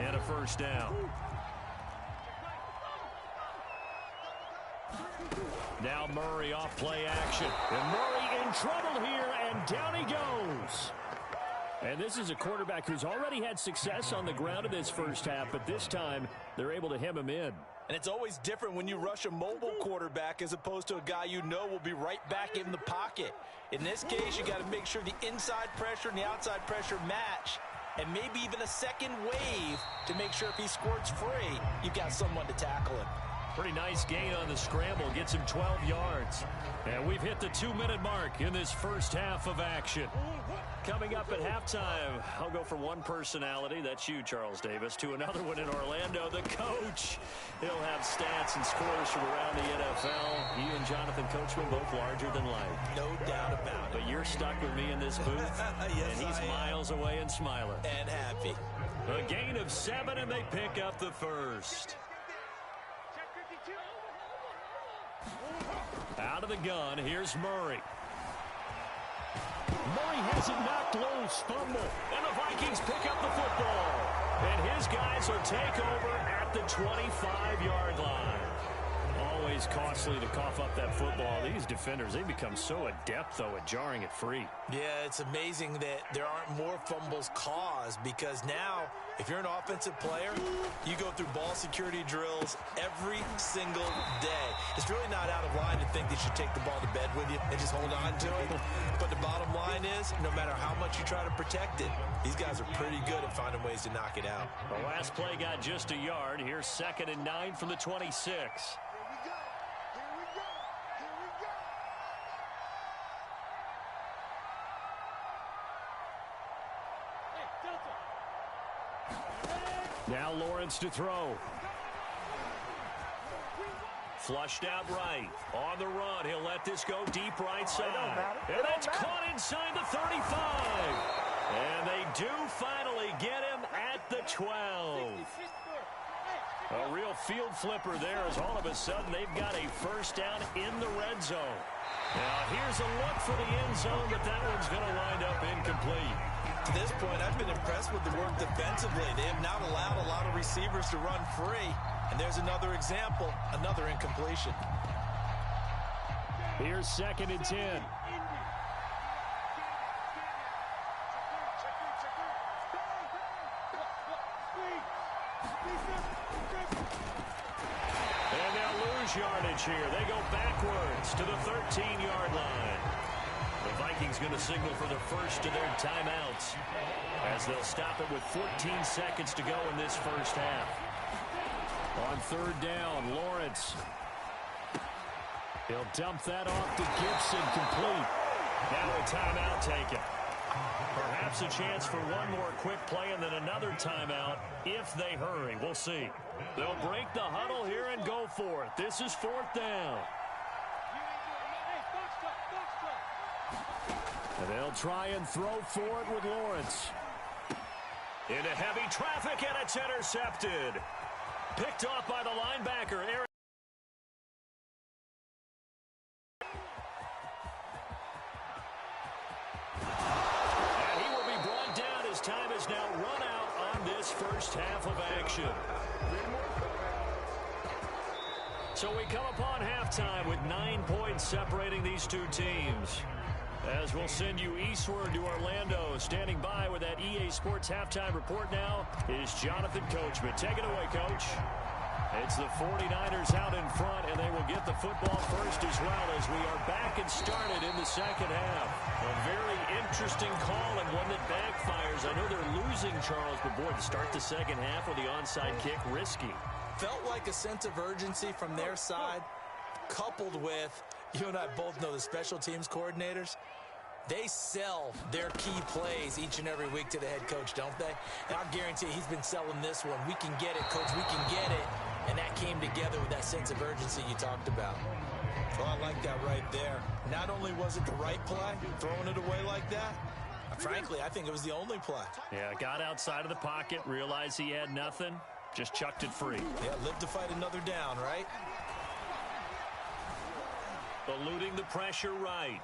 and a first down. Now Murray off play action. And Murray in trouble here, and down he goes. And this is a quarterback who's already had success on the ground in this first half, but this time they're able to hem him in. And it's always different when you rush a mobile quarterback as opposed to a guy you know will be right back in the pocket. In this case, you got to make sure the inside pressure and the outside pressure match, and maybe even a second wave to make sure if he squirts free, you've got someone to tackle him. Pretty nice gain on the scramble. Gets him 12 yards. And we've hit the 2-minute mark in this first half of action. Coming up at halftime, I'll go from one personality, that's you, Charles Davis, to another one in Orlando, the coach. He'll have stats and scores from around the NFL. You and Jonathan Coachman both larger than life. No doubt about it. But you're stuck with me in this booth. Yes, and he's miles away and smiling. And happy. A gain of 7, and they pick up the first. Out of the gun, here's Murray. Murray has it knocked loose, fumble, and the Vikings pick up the football. And his guys will take over at the 25-yard line. Always costly to cough up that football. These defenders, they become so adept, though, at jarring it free. Yeah, it's amazing that there aren't more fumbles caused, because now, if you're an offensive player, you go through ball security drills every single day. It's really not out of line to think that you take the ball to bed with you and just hold on to it. But the bottom line is, no matter how much you try to protect it, these guys are pretty good at finding ways to knock it out. The last play got just a yard. Here's 2nd and 9 from the 26. Now Lawrence to throw. Flushed out right. On the run. He'll let this go deep right side. And that's caught inside the 35. And they do finally get him at the 12. A real field flipper there, as all of a sudden they've got a first down in the red zone. Now here's a look for the end zone, but that one's going to wind up incomplete. To this point, I've been impressed with the work defensively. They have not allowed a lot of receivers to run free. And there's another example, another incompletion. Here's 2nd and 10. And they'll lose yardage here. They go backwards to the 13-yard line. The Vikings going to signal for the first of their timeouts as they'll stop it with 14 seconds to go in this first half. On 3rd down, Lawrence. He'll dump that off to Gibson, complete. Now a timeout taken. Perhaps a chance for one more quick play and then another timeout if they hurry. We'll see. They'll break the huddle here and go for it. This is 4th down. And they'll try and throw for it with Lawrence. Into heavy traffic, and it's intercepted. Picked off by the linebacker, Aaron. And he will be brought down as time is now run out on this first half of action. So we come upon halftime with 9 points separating these two teams. As we'll send you eastward to Orlando. Standing by with that EA Sports halftime report now is Jonathan Coachman. Take it away, Coach. It's the 49ers out in front, and they will get the football first as well as we are back and started in the second half. A very interesting call and one that backfires. I know they're losing, Charles, but boy, to start the second half with the onside kick, risky. Felt like a sense of urgency from their side, coupled with, you and I both know the special teams coordinators, they sell their key plays each and every week to the head coach, don't they? And I guarantee he's been selling this one. We can get it, coach. We can get it. And that came together with that sense of urgency you talked about. Well, I like that right there. Not only was it the right play, throwing it away like that, frankly, I think it was the only play. Yeah, got outside of the pocket, realized he had nothing, just chucked it free. Yeah, live to fight another down, right? Eluding the pressure right.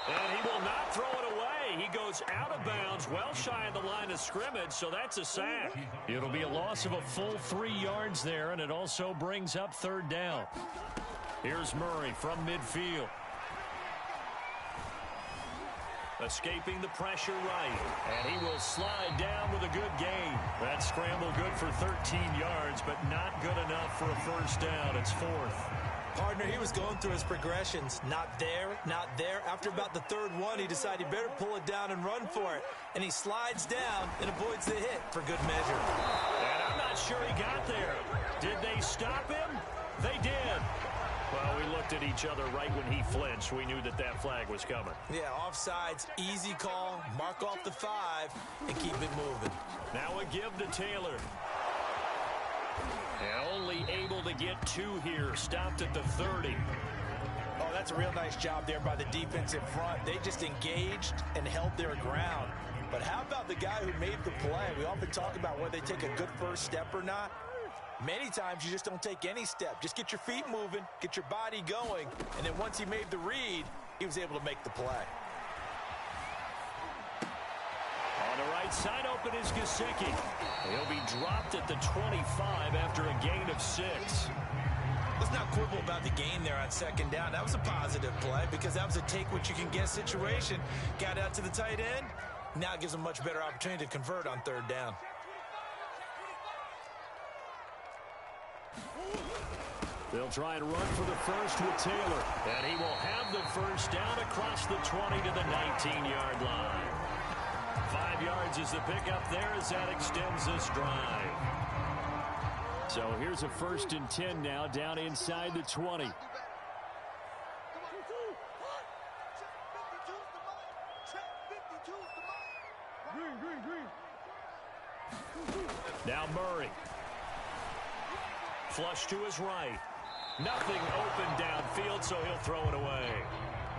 And he will not throw it away. He goes out of bounds, well shy of the line of scrimmage, so that's a sack. It'll be a loss of a full 3 yards there, and it also brings up third down. Here's Murray from midfield. Escaping the pressure right. And he will slide down with a good gain. That scramble good for 13 yards, but not good enough for a first down. It's fourth. Partner, he was going through his progressions. Not there, not there. After about the third one, he decided he better pull it down and run for it. And he slides down and avoids the hit for good measure. And I'm not sure he got there. Did they stop him? They did. Well, we looked at each other right when he flinched. We knew that that flag was coming. Yeah, offsides, easy call. Mark off the 5 and keep it moving. Now a give to Taylor. And only able to get 2 here. Stopped at the 30. Oh, that's a real nice job there by the defense in front. They just engaged and held their ground. But how about the guy who made the play? We often talk about whether they take a good first step or not. Many times you just don't take any step. Just get your feet moving, get your body going, and then once he made the read, he was able to make the play. On the right side open is Gesicki. He'll be dropped at the 25 after a gain of 6. Let's not quibble about the gain there on second down. That was a positive play because that was a take-what-you-can-get situation. Got out to the tight end. Now it gives him a much better opportunity to convert on third down. They'll try and run for the first with Taylor. And he will have the first down across the 20 to the 19-yard line. 5 yards is the pickup there as that extends this drive. So here's a 1st and 10 now down inside the 20. Now Murray. Flush to his right. Nothing open downfield, so he'll throw it away.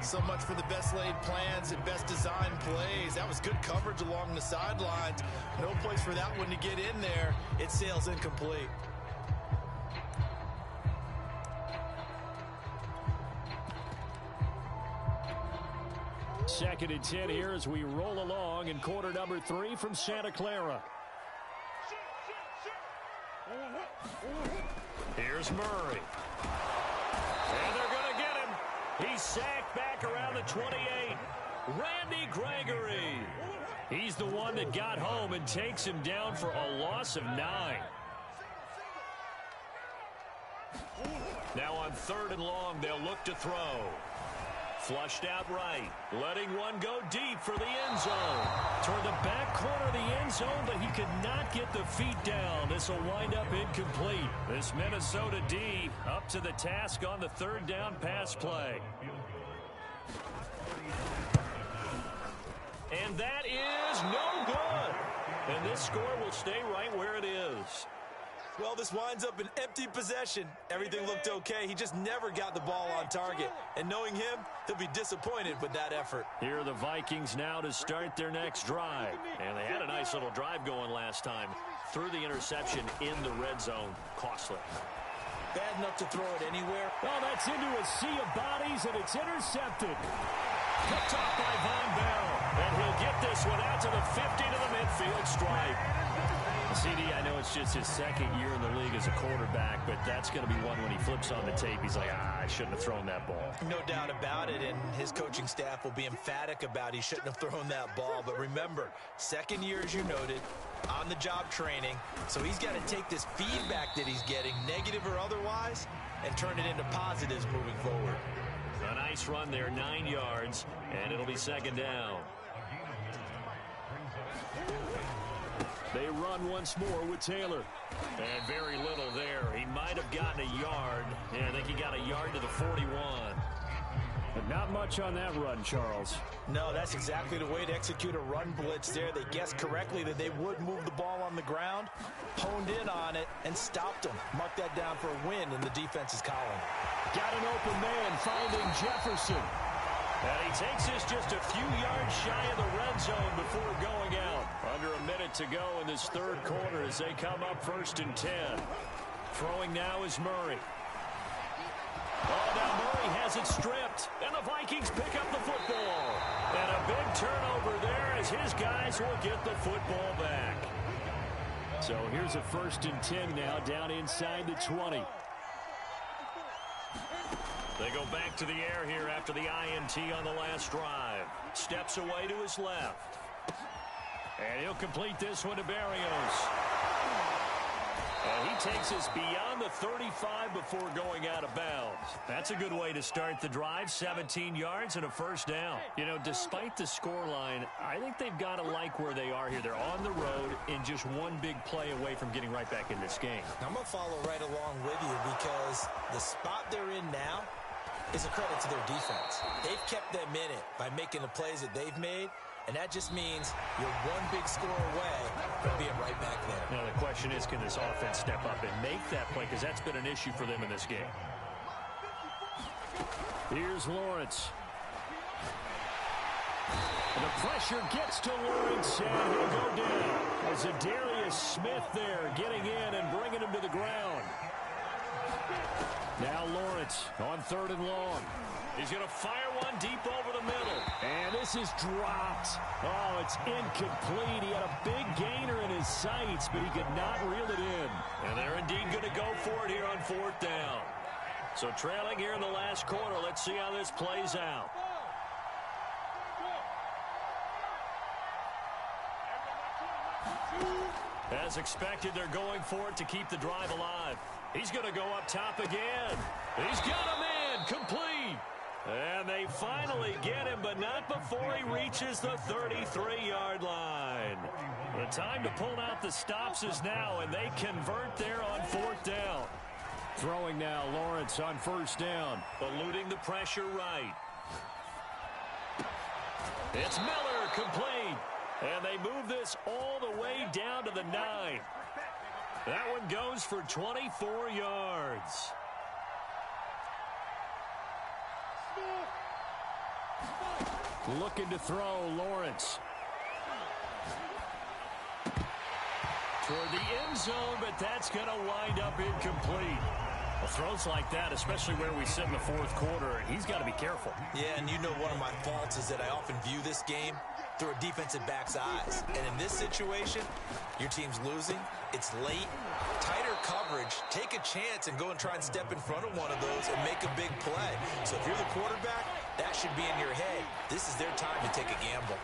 So much for the best laid plans and best designed plays. That was good coverage along the sidelines. No place for that one to get in there. It sails incomplete. Second and 10 here as we roll along in quarter number 3 from Santa Clara. Here's Murray. And they're going to get him. He's sacked back around the 28. Randy Gregory. He's the one that got home and takes him down for a loss of 9. Now on 3rd and long, they'll look to throw. Flushed out right. Letting one go deep for the end zone. Toward the back corner of the end zone, but he could not get the feet down. This will wind up incomplete. This Minnesota D up to the task on the 3rd down pass play. And that is no good. And this score will stay right where it is. Well, this winds up an empty possession. Everything looked okay. He just never got the ball on target. And knowing him, he'll be disappointed with that effort. Here are the Vikings now to start their next drive. And they had a nice little drive going last time. Threw the interception in the red zone. Costly. Bad enough to throw it anywhere. Well, that's into a sea of bodies, and it's intercepted. Picked off by Von Bell. And he'll get this one out to the 50 to the midfield stripe. CD, I know it's just his 2nd year in the league as a quarterback, but that's going to be one when he flips on the tape. He's like, I shouldn't have thrown that ball. No doubt about it, and his coaching staff will be emphatic about he shouldn't have thrown that ball. But remember, 2nd year, as you noted, on-the-job training. So he's got to take this feedback that he's getting, negative or otherwise, and turn it into positives moving forward. A nice run there, 9 yards, and it'll be 2nd down. They run once more with Taylor. And very little there. He might have gotten a yard. Yeah, I think he got a yard to the 41. But not much on that run, Charles. No, that's exactly the way to execute a run blitz there. They guessed correctly that they would move the ball on the ground, honed in on it, and stopped them. Mark that down for a win in the defense's column. Got an open man finding Jefferson. And he takes this just a few yards shy of the red zone before going out. Under a minute to go in this 3rd quarter as they come up 1st and 10. Throwing now is Murray. Oh, now Murray has it stripped, and the Vikings pick up the football. And a big turnover there as his guys will get the football back. So here's a 1st and 10 now, down inside the 20. They go back to the air here after the INT on the last drive. Steps away to his left. And he'll complete this one to Barrios. And he takes us beyond the 35 before going out of bounds. That's a good way to start the drive. 17 yards and a 1st down. You know, despite the scoreline, I think they've got to like where they are here. They're on the road and just one big play away from getting right back in this game. I'm going to follow right along with you because the spot they're in now is a credit to their defense. They've kept them in it by making the plays that they've made. And that just means you're one big score away from being right back there. Now, the question is, can this offense step up and make that play? Because that's been an issue for them in this game. Here's Lawrence. And the pressure gets to Lawrence, and he'll go down. As Darius Smith there getting in and bringing him to the ground. Now Lawrence on 3rd and long. He's going to fire one deep over the middle. And this is dropped. Oh, it's incomplete. He had a big gainer in his sights, but he could not reel it in. And they're indeed going to go for it here on 4th down. So trailing here in the last quarter. Let's see how this plays out. As expected, they're going for it to keep the drive alive. He's going to go up top again. He's got him in. Complete. And they finally get him, but not before he reaches the 33-yard line. The time to pull out the stops is now, and they convert there on 4th down. Throwing now, Lawrence on 1st down. Eluding the pressure right. It's Miller, complete. And they move this all the way down to the 9. That one goes for 24 yards. Looking to throw, Lawrence. Toward the end zone, but that's going to wind up incomplete. Well, throws like that, especially where we sit in the 4th quarter, he's got to be careful. Yeah, and you know one of my faults is that I often view this game through a defensive back's eyes. And in this situation, your team's losing. It's late. Tighter coverage. Take a chance and go and try and step in front of one of those and make a big play. So if you're the quarterback, that should be in your head. This is their time to take a gamble.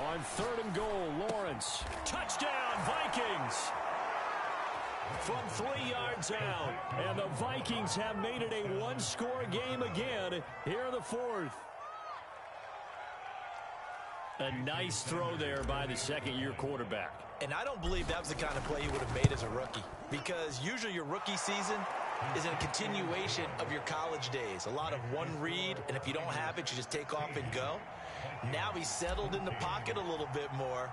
On 3rd and goal, Lawrence. Touchdown, Vikings! From 3 yards out. And the Vikings have made it a one-score game again here in the 4th. A nice throw there by the second-year quarterback. And I don't believe that was the kind of play he would have made as a rookie. Because usually your rookie season is a continuation of your college days. A lot of one read, and if you don't have it, you just take off and go. Now he's settled in the pocket a little bit more,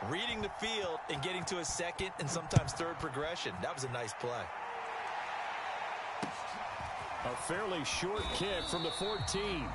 reading the field and getting to a 2nd and sometimes 3rd progression. That was a nice play. A fairly short kick from the 14.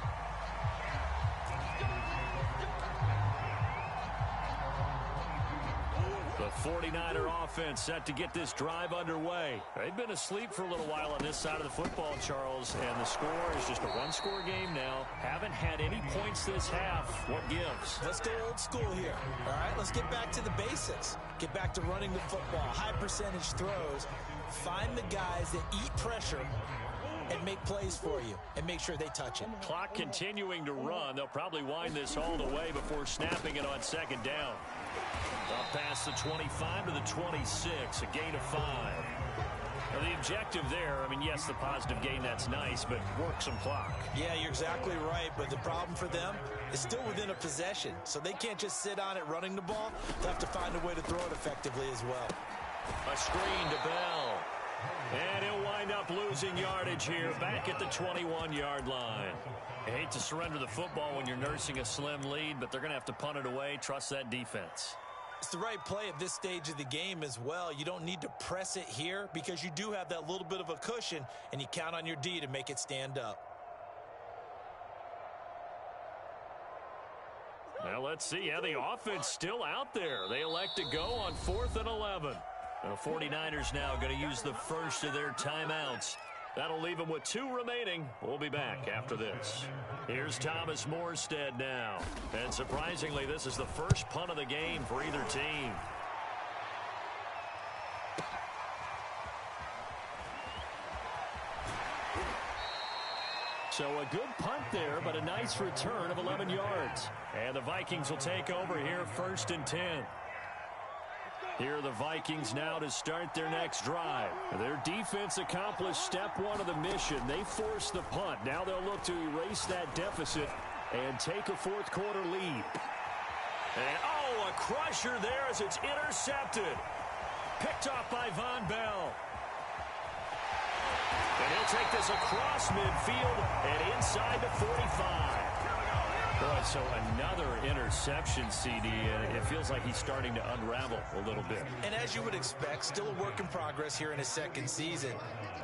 The 49er offense set to get this drive underway. They've been asleep for a little while on this side of the football, Charles, and the score is just a one-score game now. Haven't had any points this half. What gives? Let's go old school here. All right, let's get back to the basics. Get back to running the football, high percentage throws. Find the guys that eat pressure and make plays for you and make sure they touch it. Clock continuing to run. They'll probably wind this all the way before snapping it on 2nd down. Up past the 25 to the 26, a gain of 5. Now the objective there, I mean, yes, the positive gain, that's nice, but work some clock. Yeah, you're exactly right, but the problem for them is still within a possession, so they can't just sit on it running the ball. They'll have to find a way to throw it effectively as well. A screen to Bell. And he'll wind up losing yardage here back at the 21-yard line. I hate to surrender the football when you're nursing a slim lead, but they're going to have to punt it away. Trust that defense. It's the right play at this stage of the game as well. You don't need to press it here because you do have that little bit of a cushion, and you count on your D to make it stand up. Now let's see. Yeah, the offense still out there. They elect to go on 4th and 11. The 49ers now going to use the first of their timeouts That'll leave him with 2 remaining. We'll be back after this. Here's Thomas Morstead now. And surprisingly, this is the first punt of the game for either team. So a good punt there, but a nice return of 11 yards. And the Vikings will take over here, 1st and 10. Here are the Vikings now to start their next drive. Their defense accomplished step 1 of the mission. They forced the punt. Now they'll look to erase that deficit and take a 4th quarter lead. And, oh, a crusher there as it's intercepted. Picked off by Von Bell. And he'll take this across midfield and inside the 45. Boy, so another interception, CD, and it feels like he's starting to unravel a little bit. And as you would expect, still a work in progress here in his 2nd season.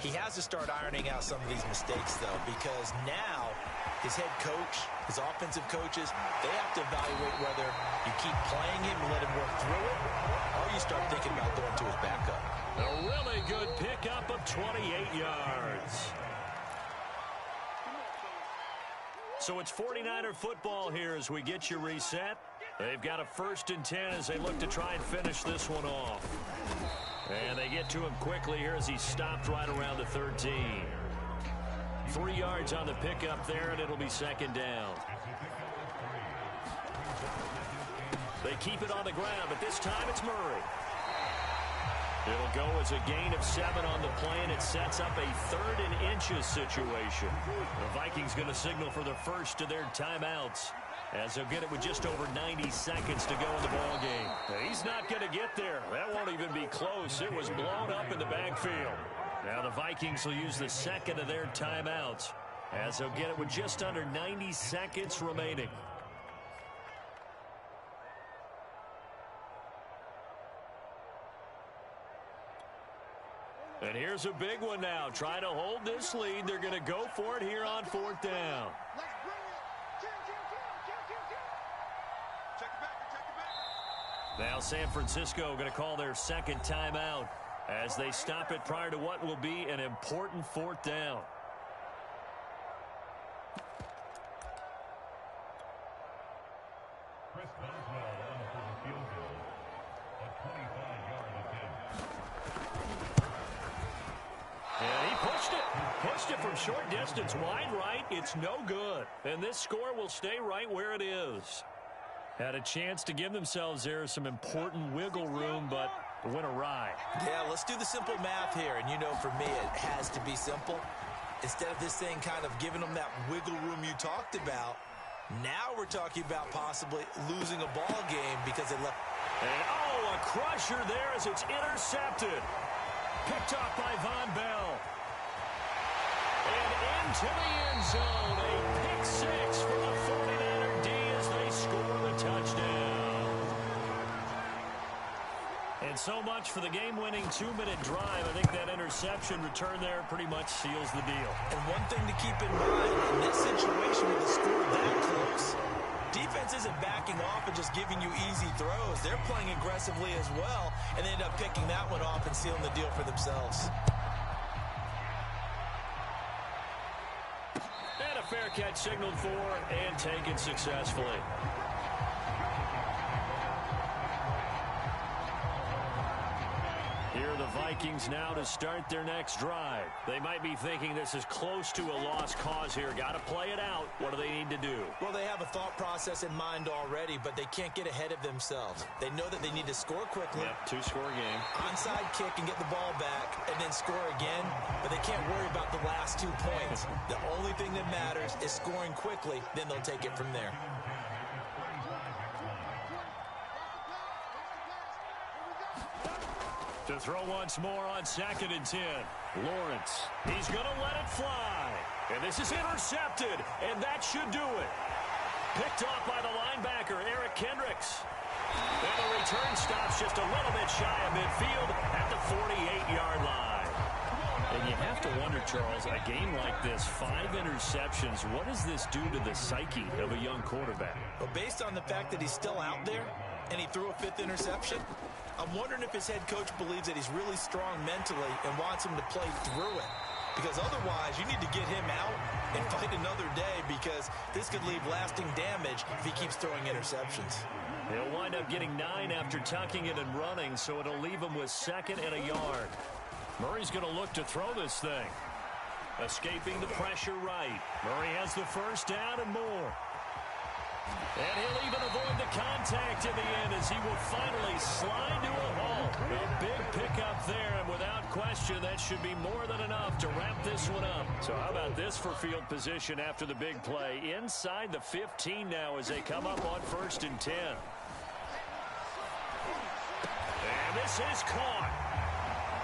He has to start ironing out some of these mistakes, though, because now his head coach, his offensive coaches, they have to evaluate whether you keep playing him and let him work through it, or you start thinking about going to his backup. A really good pickup of 28 yards. So it's 49er football here as we get you reset. They've got a 1st and 10 as they look to try and finish this one off. And they get to him quickly here as he stopped right around the 13. 3 yards on the pickup there, and it'll be 2nd down. They keep it on the ground, but this time it's Murray. It'll go as a gain of 7 on the play, and it sets up a 3rd and inches situation. The Vikings going to signal for the first of their timeouts as they'll get it with just over 90 seconds to go in the ball game. He's not going to get there. That won't even be close. It was blown up in the backfield. Now the Vikings will use the 2nd of their timeouts as they'll get it with just under 90 seconds remaining. And here's a big one now. Trying to hold this lead. They're going to go for it here on 4th down. Now San Francisco going to call their 2nd timeout as they stop it prior to what will be an important 4th down. From short distance, wide right, it's no good. And this score will stay right where it is. Had a chance to give themselves there some important wiggle room, but went awry. Yeah, let's do the simple math here. And you know, for me, it has to be simple. Instead of this thing kind of giving them that wiggle room you talked about, now we're talking about possibly losing a ball game because they left. And, oh, a crusher there as it's intercepted. Picked off by Von Bell. And into the end zone, a pick 6 for the 49er D as they score the touchdown. And so much for the game-winning 2-minute drive. I think that interception return there pretty much seals the deal. And one thing to keep in mind, in this situation with the score that close, defense isn't backing off and just giving you easy throws. They're playing aggressively as well, and they end up picking that one off and sealing the deal for themselves. Fair catch signaled for and taken successfully. Here are the Vikings now to start their next drive. They might be thinking this is close to a lost cause here. Got to play it out. What do they need to do? Well, they have a thought process in mind already, but they can't get ahead of themselves. They know that they need to score quickly. Yep, 2-score game. Onside kick and get the ball back and then score again, but they can't worry about the last 2 points. The only thing that matters is scoring quickly, then they'll take it from there. To throw once more on 2nd and 10. Lawrence, he's going to let it fly. And this is intercepted, and that should do it. Picked off by the linebacker, Eric Kendricks. And the return stops just a little bit shy of midfield at the 48-yard line. And you have to wonder, Charles, a game like this, 5 interceptions, what does this do to the psyche of a young quarterback? Well, based on the fact that he's still out there and he threw a 5th interception, I'm wondering if his head coach believes that he's really strong mentally and wants him to play through it. because otherwise you need to get him out and fight another day, because this could leave lasting damage if he keeps throwing interceptions. He'll wind up getting 9 after tucking it and running, so it'll leave him with 2nd and a yard. Murray's going to look to throw this thing. Escaping the pressure right. Murray has the first down and more. And he'll even avoid the contact in the end as he will finally slide to a halt. A big pickup there, and without question, that should be more than enough to wrap this one up. So how about this for field position after the big play? Inside the 15 now as they come up on 1st and 10. And this is caught.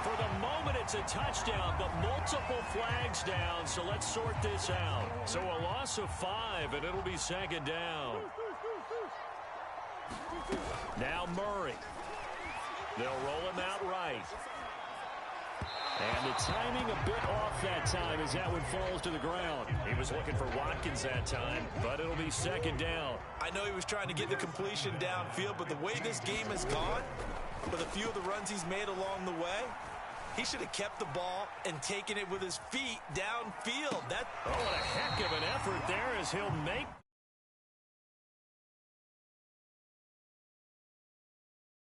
For the moment, it's a touchdown, but multiple flags down, so let's sort this out. So a loss of 5, and it'll be 2nd down. Now Murray. They'll roll him out right. And the timing a bit off that time as that one falls to the ground. He was looking for Watkins that time, but it'll be 2nd down. I know he was trying to get the completion downfield, but the way this game has gone, with a few of the runs he's made along the way, he should have kept the ball and taken it with his feet downfield. Oh, what a heck of an effort there as he'll make